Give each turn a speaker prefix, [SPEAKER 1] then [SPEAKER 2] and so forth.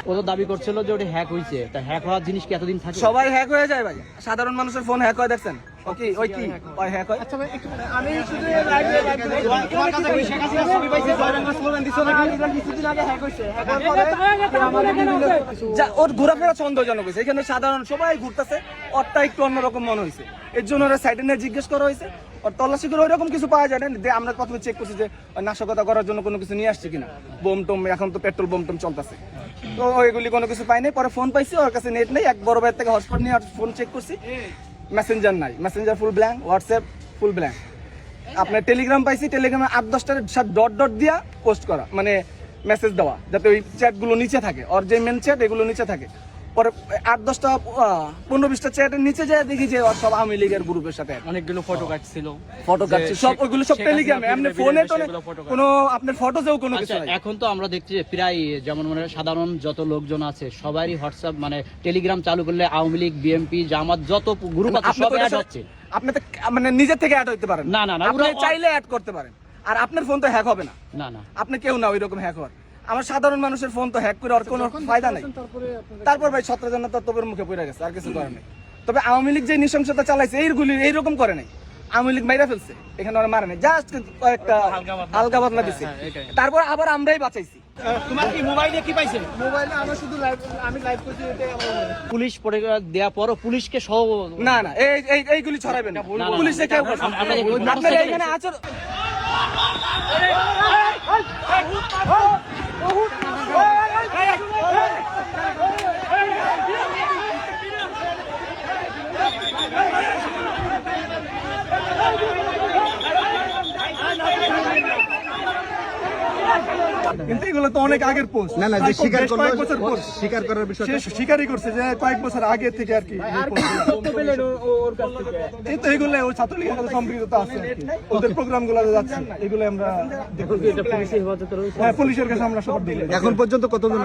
[SPEAKER 1] ও তো দাবি করছিল যে ওটা হ্যাক হয়েছে, তা হ্যাক হওয়ার জিনিস কি এতদিন থাকে?
[SPEAKER 2] সবাই হ্যাক হয়ে যায় ভাই, সাধারণ মানুষের ফোন হ্যাক হয় দেখছেন? ওকে ওই কি ওই হ্যাক হয়?
[SPEAKER 3] আচ্ছা ভাই আমি শুধু তোমার কাছে শেখ হাসিনা ছবি পাইছি, জয়বাংলা স্লোগান দিছো নাকি? কিছুদিন আগে হ্যাক হইছে, হ্যাক হওয়ার পরে
[SPEAKER 2] যা ওর ঘোরাফেরা সন্দেহজনক হয়েছে। এখানে সাধারণ সবাই ঘুরতেছে, ওরটা একটু অন্যরকম মনে হয়েছে, এর জন্য ওরা সাইডে নিয়ে জিজ্ঞেস করা হয়েছে। ওর তল্লাশি করে ওইরকম কিছু পাওয়া যায় না। আমরা প্রথমে চেক করছি যে নাশকতা করার জন্য কোনো কিছু নিয়ে আসছে কিনা, বোম টোম, এখন তো পেট্রোল বোম টোম চলতেছে, তো ওইগুলি কোনো কিছু পাইনি। পরে ফোন পাইছি, ওর কাছে নেট নেই, এক বড় ভাইয়ের থেকে হটস্পট নিয়ে ফোন চেক করছি, মেসেঞ্জার নাই, মেসেঞ্জার ফুল ব্ল্যাঙ্ক, হোয়াটসঅ্যাপ ফুল ব্ল্যাঙ্ক। আপনার টেলিগ্রাম পাইছি, টেলিগ্রামে 8-10টার সব ডট ডট দিয়া পোস্ট করা, মানে মেসেজ দেওয়া, যাতে ওই চ্যাটগুলো নিচে থাকে, ওর যে মেন চ্যাট এগুলো নিচে থাকে। পরে 8-10টা 15-20টা চ্যাটের নিচে যায় দেখি যে ওর সব আওয়ামী লীগের গ্রুপের সাথে
[SPEAKER 1] অনেকগুলো ফটো কাটছিল,
[SPEAKER 2] ফটো কাটছে সব, ওইগুলো সব টেলিগ্রামে, এমনি ফোনে তো কোনো আপনার ফটোতেও কোনো কিছু নাই।
[SPEAKER 1] এখন তো আমরা দেখছি যে প্রায় যেমন মানে সাধারণ যত লোকজন আছে সবারই হোয়াটসঅ্যাপ মানে টেলিগ্রাম চালু করলে আওয়ামী লীগ, বিএনপি, জামাত যত গ্রুপ আছে সব অ্যাড হচ্ছে।
[SPEAKER 2] আপনি তো মানে নিজে থেকে অ্যাড হইতে পারেন
[SPEAKER 1] না, না, না,
[SPEAKER 2] আপনি চাইলে অ্যাড করতে পারেন, আর আপনার ফোন তো হ্যাক হবে না,
[SPEAKER 1] না, না,
[SPEAKER 2] আপনি কেউ না ওইরকম হ্যাক হওয়ার। আমার সাধারণ মানুষের ফোন তো হ্যাক করে আর কোনো ফায়দা নাই। তারপর ভাই 17 জন তত্ত্বের মুখে পড়ে গেছে, আর কিছু করে নাই। তবে আওয়ামী লীগ যে নৃশংসতা চালাইছে এইগুলি এইরকম করে নাই, আওয়ামী লীগ মাইরা ফেলছে, এখানে ওরা মারে নাই, জাস্ট কয়েকটা হালকা পাতলা দিছে, তারপর আবার আমরাই বাঁচাইছি।
[SPEAKER 3] তোমার কি মোবাইলে কি পাইছে? মোবাইলে আমি শুধু লাইভ, আমি লাইভ করছি, এটাই আমার মনে।
[SPEAKER 1] পুলিশ পরে দেওয়া পরও পুলিশকে সহ
[SPEAKER 2] না না এইগুলি ছড়াবেন না, পুলিশে কেউ আপনার এইখানে আচর
[SPEAKER 4] কিন্তু এগুলো তো অনেক আগের পোস্ট।
[SPEAKER 5] না না, যে স্বীকার করলো,
[SPEAKER 4] কয়েক বছর পোস্ট
[SPEAKER 5] স্বীকার করার বিষয়টা
[SPEAKER 4] সে স্বীকারই করছে যে কয়েক বছর আগে থেকে আর কি। কিন্তু এগুলো ওই ছাত্রলীগের সাথে সম্পৃক্ততা আছে আর কি। ওদের প্রোগ্রাম গুলো যাচ্ছে, এগুলো আমরা হ্যাঁ পুলিশের কাছে আমরা সব দিই।
[SPEAKER 5] এখন পর্যন্ত কতজন